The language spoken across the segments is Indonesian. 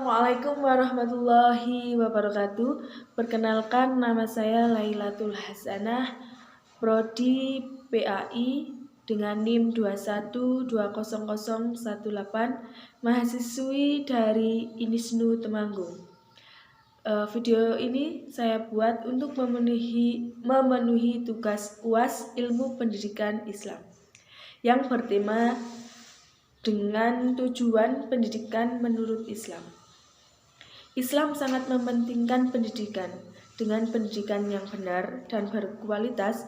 Assalamualaikum warahmatullahi wabarakatuh. Perkenalkan, nama saya Lailatul Hasanah, Prodi PAI dengan NIM 2120018, mahasiswi dari INISNU Temanggung. Video ini saya buat untuk memenuhi tugas UAS Ilmu Pendidikan Islam yang bertema dengan tujuan pendidikan menurut Islam. Islam sangat mementingkan pendidikan. Dengan pendidikan yang benar dan berkualitas,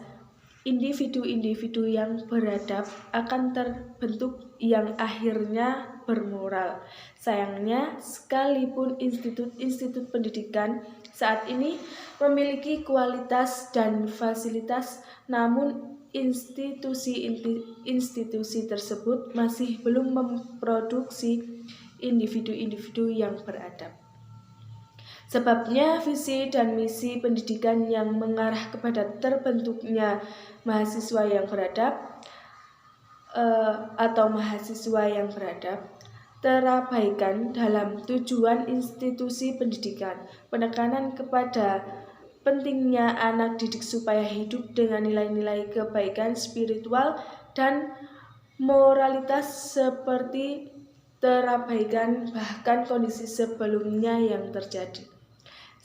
individu-individu yang beradab akan terbentuk yang akhirnya bermoral. Sayangnya, sekalipun institut-institut pendidikan saat ini memiliki kualitas dan fasilitas, namun institusi tersebut masih belum memproduksi individu-individu yang beradab. Sebabnya visi dan misi pendidikan yang mengarah kepada terbentuknya mahasiswa yang beradab atau mahasiswa yang beradab terabaikan dalam tujuan institusi pendidikan. Penekanan kepada pentingnya anak didik supaya hidup dengan nilai-nilai kebaikan spiritual dan moralitas seperti terabaikan bahkan kondisi sebelumnya yang terjadi.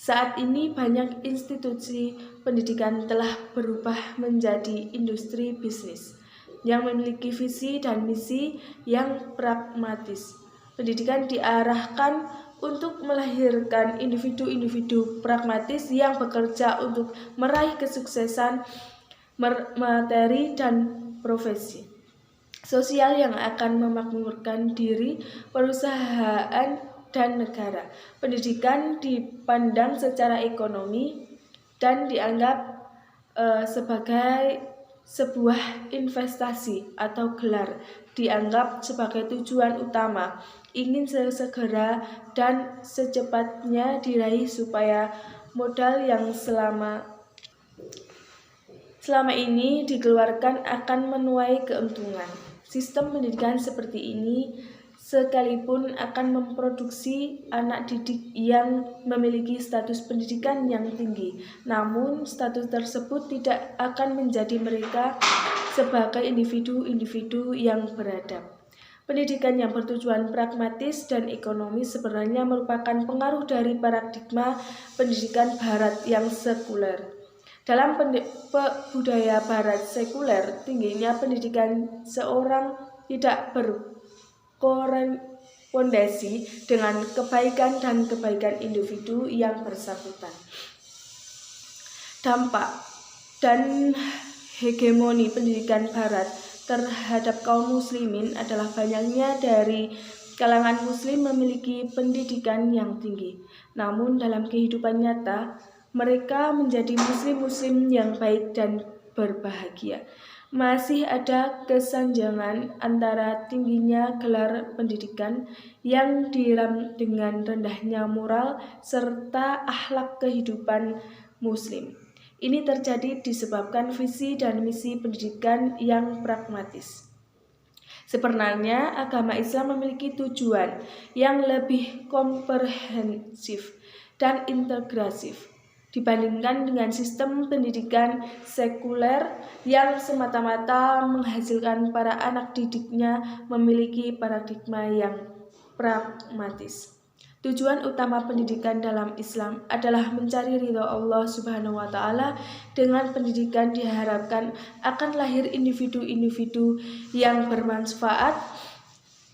Saat ini banyak institusi pendidikan telah berubah menjadi industri bisnis yang memiliki visi dan misi yang pragmatis. Pendidikan diarahkan untuk melahirkan individu-individu pragmatis yang bekerja untuk meraih kesuksesan materi dan profesi sosial yang akan memakmurkan diri, perusahaan, dan negara. Pendidikan dipandang secara ekonomi dan dianggap sebagai sebuah investasi atau gelar, dianggap sebagai tujuan utama, ingin sesegera dan secepatnya diraih supaya modal yang selama ini dikeluarkan akan menuai keuntungan. Sistem pendidikan seperti ini sekalipun akan memproduksi anak didik yang memiliki status pendidikan yang tinggi, namun status tersebut tidak akan menjadi mereka sebagai individu-individu yang beradab. Pendidikan yang bertujuan pragmatis dan ekonomis sebenarnya merupakan pengaruh dari paradigma pendidikan Barat yang sekuler. Dalam budaya Barat sekuler, tingginya pendidikan seorang tidak berkorespondasi dengan kebaikan dan kebaikan individu yang bersangkutan. Dampak dan hegemoni pendidikan Barat terhadap kaum muslimin adalah banyaknya dari kalangan muslim memiliki pendidikan yang tinggi. Namun dalam kehidupan nyata, mereka menjadi muslim-muslim yang baik dan berbahagia. Masih ada kesenjangan antara tingginya gelar pendidikan yang diramu dengan rendahnya moral serta akhlak kehidupan muslim. Ini terjadi disebabkan visi dan misi pendidikan yang pragmatis. Sebenarnya agama Islam memiliki tujuan yang lebih komprehensif dan integrasif dibandingkan dengan sistem pendidikan sekuler yang semata-mata menghasilkan para anak didiknya memiliki paradigma yang pragmatis. Tujuan utama pendidikan dalam Islam adalah mencari ridho Allah Subhanahu wa Ta'ala. Dengan pendidikan diharapkan akan lahir individu-individu yang bermanfaat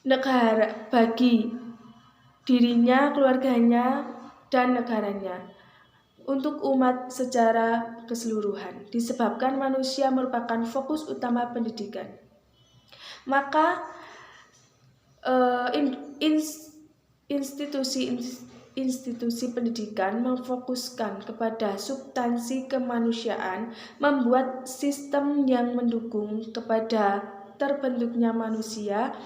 negara bagi dirinya, keluarganya, dan negaranya, untuk umat secara keseluruhan. Disebabkan manusia merupakan fokus utama pendidikan, maka institusi pendidikan memfokuskan kepada substansi kemanusiaan, membuat sistem yang mendukung kepada terbentuknya manusia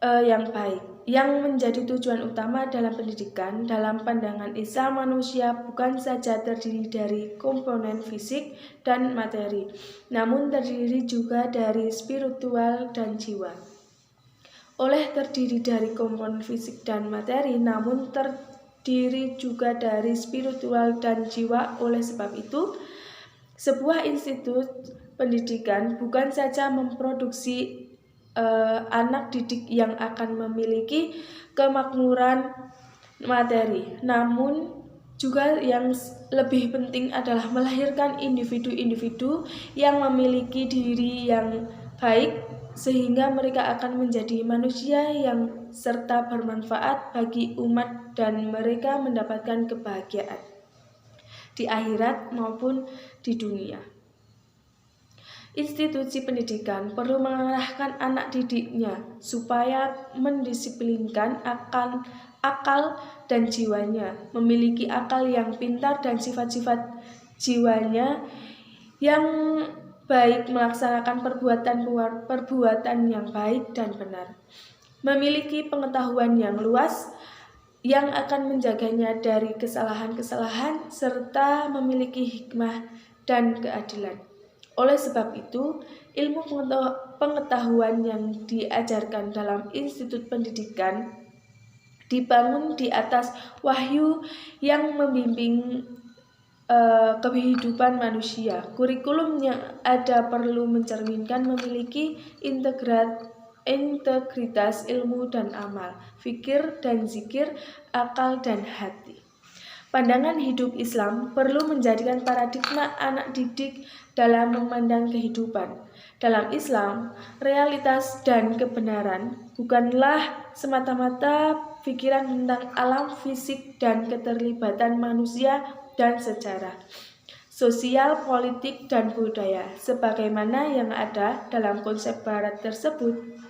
yang baik. Yang menjadi tujuan utama dalam pendidikan, dalam pandangan Islam, manusia bukan saja terdiri dari komponen fisik dan materi, namun terdiri juga dari spiritual dan jiwa. terdiri dari komponen fisik dan materi, namun terdiri juga dari spiritual dan jiwa. Oleh sebab itu, sebuah institut pendidikan bukan saja memproduksi anak didik yang akan memiliki kemakmuran materi, namun juga yang lebih penting adalah melahirkan individu-individu yang memiliki diri yang baik, sehingga mereka akan menjadi manusia yang serta bermanfaat bagi umat dan mereka mendapatkan kebahagiaan di akhirat maupun di dunia. Institusi pendidikan perlu mengarahkan anak didiknya supaya mendisiplinkan akal dan jiwanya, memiliki akal yang pintar dan sifat-sifat jiwanya yang baik, melaksanakan perbuatan yang baik dan benar, memiliki pengetahuan yang luas yang akan menjaganya dari kesalahan-kesalahan, serta memiliki hikmah dan keadilan. Oleh sebab itu, ilmu pengetahuan yang diajarkan dalam institut pendidikan dibangun di atas wahyu yang membimbing kehidupan manusia. Kurikulum yang ada perlu mencerminkan memiliki integritas ilmu dan amal, fikir dan zikir, akal dan hati. Pandangan hidup Islam perlu menjadikan paradigma anak didik dalam memandang kehidupan. Dalam Islam, realitas dan kebenaran bukanlah semata-mata pikiran tentang alam fisik dan keterlibatan manusia dan sejarah, sosial, politik, dan budaya, sebagaimana yang ada dalam konsep Barat tersebut.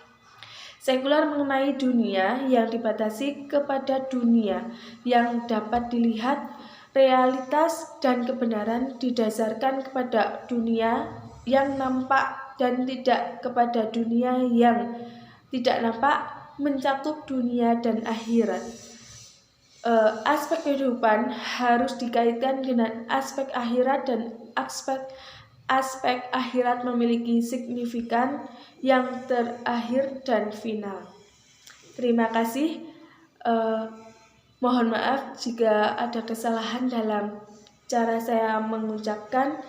Sekular mengenai dunia yang dibatasi kepada dunia yang dapat dilihat, realitas dan kebenaran didasarkan kepada dunia yang nampak dan tidak kepada dunia yang tidak nampak, mencakup dunia dan akhirat. Aspek kehidupan harus dikaitkan dengan aspek akhirat, dan aspek akhirat memiliki signifikan yang terakhir dan final. Terima kasih. Mohon maaf jika ada kesalahan dalam cara saya mengucapkan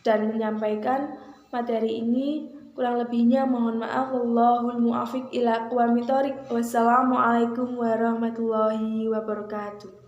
dan menyampaikan materi ini. Kurang lebihnya mohon maaf. Wallahul muwaffiq ila aqwamit thoriq. Wassalamualaikum warahmatullahi wabarakatuh.